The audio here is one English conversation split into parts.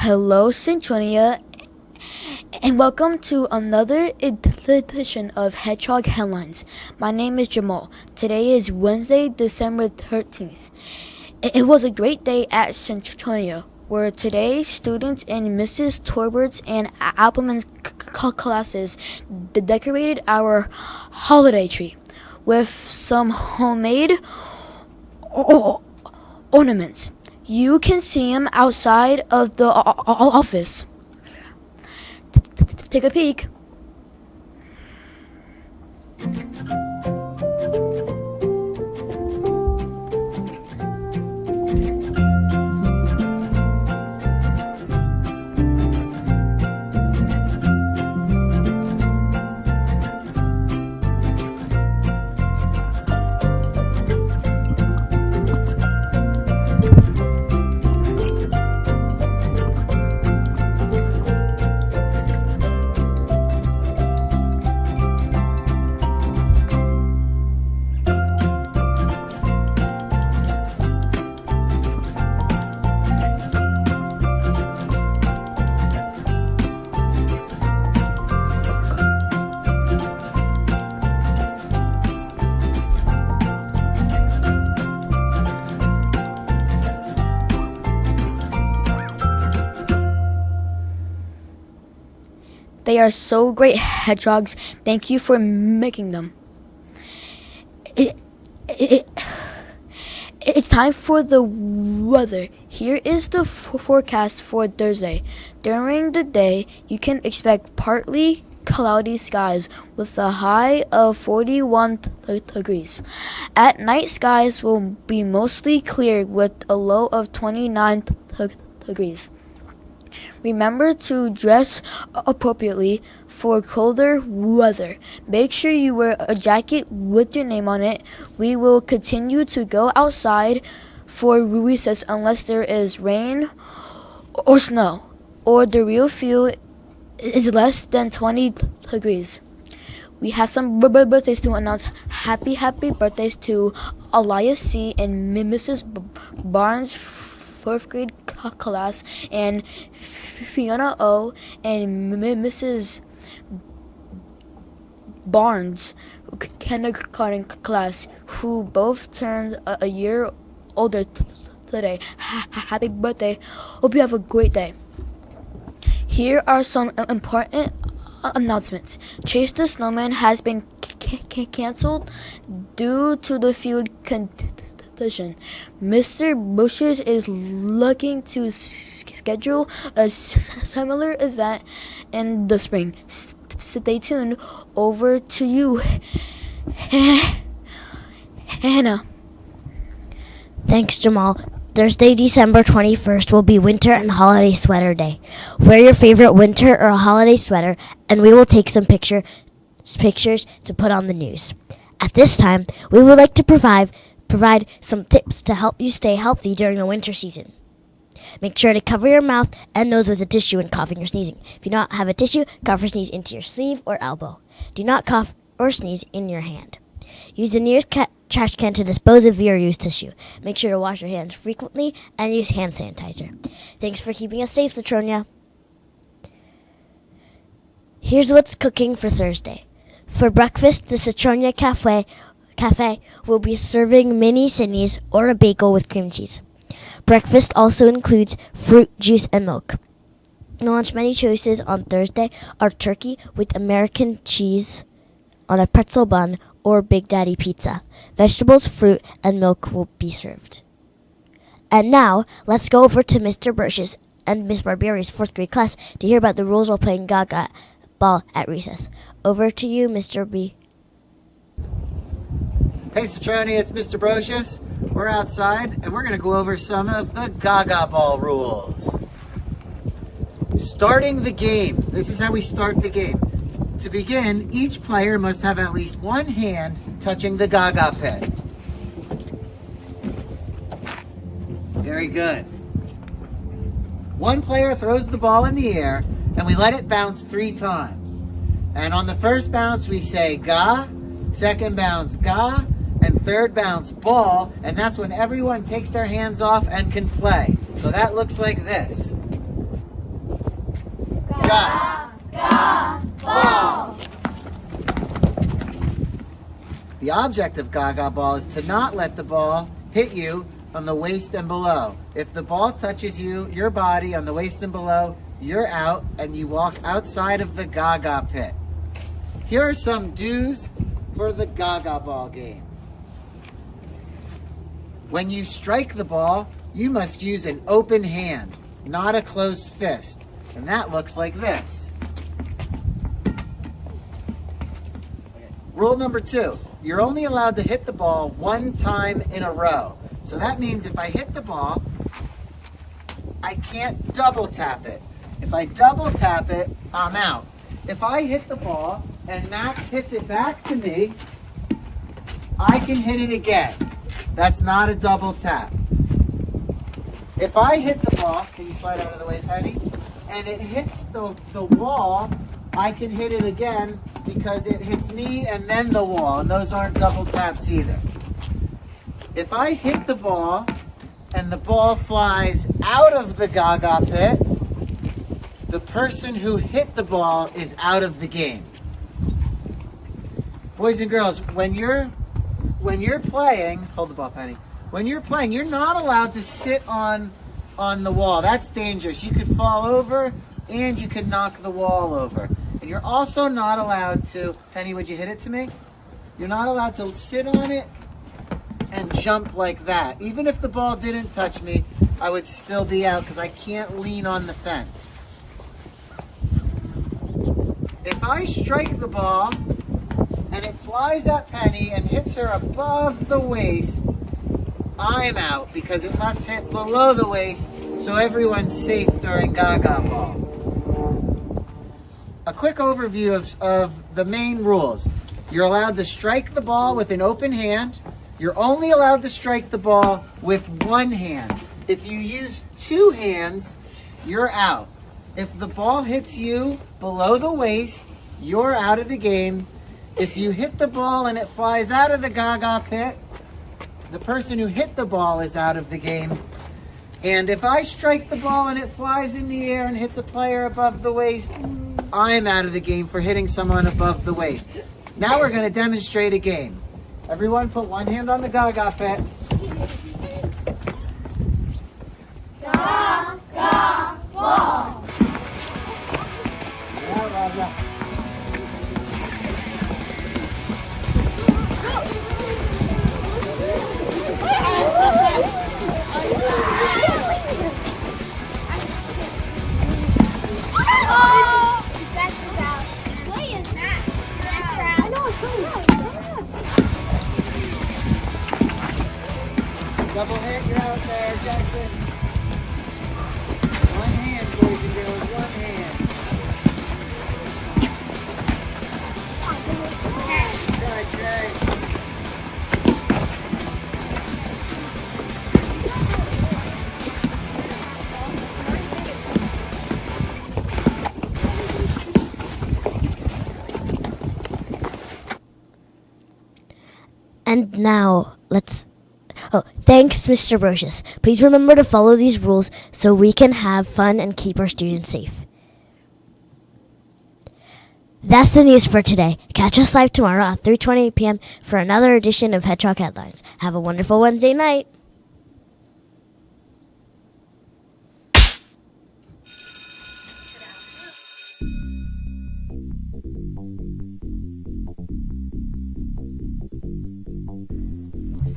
Hello, Centronia, and welcome to another edition of Hedgehog Headlines. My name is Jamal. Today is Wednesday, December 13th. It was a great day at Centronia, where today students in Mrs. Torbert's and Appleman's classes decorated our holiday tree with some homemade ornaments. You can see them outside of the office. Take a peek. They are so great, hedgehogs. Thank you for making them. It's time for the weather. Here is the forecast for Thursday. During the day, you can expect partly cloudy skies with a high of 41 degrees. At night, skies will be mostly clear with a low of 29 degrees. Remember to dress appropriately for colder weather. Make sure you wear a jacket with your name on it. We will continue to go outside for recess unless there is rain or snow, or the real feel is less than 20 degrees. We have some birthdays to announce. Happy birthdays to Elias C. and Mrs. Barnes' fourth grade class, and Fiona O. and Mrs. Barnes' kindergarten class, who both turned a year older today. Happy birthday. Hope you have a great day. Here are some important announcements. Chase the Snowman has been canceled due to the field condition. Mr. Bushes is looking to schedule a similar event in the spring. Stay tuned. Over to you, Hannah. Thanks, Jamal. Thursday, December 21st will be Winter and Holiday Sweater Day. Wear your favorite winter or holiday sweater, and we will take some pictures to put on the news. At this time, we would like to provide some tips to help you stay healthy during the winter season. Make sure to cover your mouth and nose with a tissue when coughing or sneezing. If you do not have a tissue, cough or sneeze into your sleeve or elbow. Do not cough or sneeze in your hand. Use the nearest trash can to dispose of your used tissue. Make sure to wash your hands frequently and use hand sanitizer. Thanks for keeping us safe, Citronia. Here's what's cooking for Thursday. For breakfast, the Citronia Cafe will be serving mini Sydneys or a bagel with cream cheese. Breakfast also includes fruit, juice, and milk. The lunch menu choices on Thursday are turkey with American cheese on a pretzel bun or Big Daddy pizza. Vegetables, fruit, and milk will be served. And now, let's go over to Mr. Bursch's and Miss Barberi's fourth grade class to hear about the rules while playing Gaga ball at recess. Over to you, Mr. B. Hey Citronia, it's Mr. Brocious. We're outside and we're going to go over some of the Gaga ball rules. Starting the game. This is how we start the game. To begin, each player must have at least one hand touching the Gaga peg. Very good. One player throws the ball in the air and we let it bounce 3 times. And on the first bounce we say ga, second bounce ga, and third bounce ball, and that's when everyone takes their hands off and can play. So that looks like this. Ball. The object of Gaga Ball is to not let the ball hit you on the waist and below. If the ball touches your body on the waist and below, you're out and you walk outside of the Gaga pit. Here are some do's for the Gaga Ball game. When you strike the ball, you must use an open hand, not a closed fist. And that looks like this. Rule number 2, you're only allowed to hit the ball one time in a row. So that means if I hit the ball, I can't double tap it. If I double tap it, I'm out. If I hit the ball and Max hits it back to me, I can hit it again. That's not a double tap. If I hit the ball, can you slide out of the way, Penny? And it hits the wall, I can hit it again because it hits me and then the wall, and those aren't double taps either. If I hit the ball and the ball flies out of the Gaga pit, the person who hit the ball is out of the game. Boys and girls, when you're playing, hold the ball, Penny. When you're playing, you're not allowed to sit on the wall. That's dangerous. You could fall over and you could knock the wall over. And you're also not allowed to, Penny, would you hit it to me? You're not allowed to sit on it and jump like that. Even if the ball didn't touch me, I would still be out because I can't lean on the fence. If I strike the ball and it flies at Penny and hits her above the waist, I'm out because it must hit below the waist so everyone's safe during Gaga Ball. A quick overview of the main rules. You're allowed to strike the ball with an open hand. You're only allowed to strike the ball with one hand. If you use two hands, you're out. If the ball hits you below the waist, you're out of the game. If you hit the ball and it flies out of the Gaga pit, the person who hit the ball is out of the game. And if I strike the ball and it flies in the air and hits a player above the waist, I'm out of the game for hitting someone above the waist. Now we're going to demonstrate a game. Everyone put one hand on the Gaga pit. Gaga Ball. Yeah, Raza. Double hit, you're out there, Jackson. One hand, boys and girls, one hand. Try, Trey. And now, thanks, Mr. Brocious. Please remember to follow these rules so we can have fun and keep our students safe. That's the news for today. Catch us live tomorrow at 3:20 p.m. for another edition of Hedgehog Headlines. Have a wonderful Wednesday night.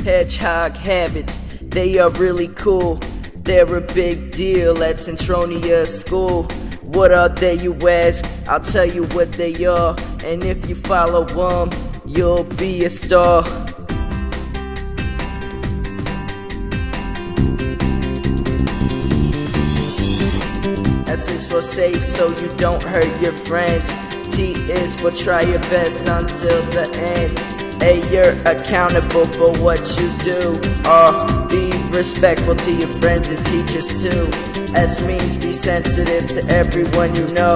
Hedgehog habits, they are really cool. They're a big deal at Centronia School. What are they, you ask? I'll tell you what they are. And if you follow them, you'll be a star. S is for safe, so you don't hurt your friends. T is for try your best until the end. A, you're accountable for what you do. R, be respectful to your friends and teachers too. S means be sensitive to everyone you know.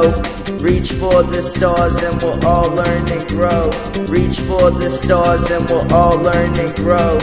Reach for the stars and we'll all learn and grow. Reach for the stars and we'll all learn and grow.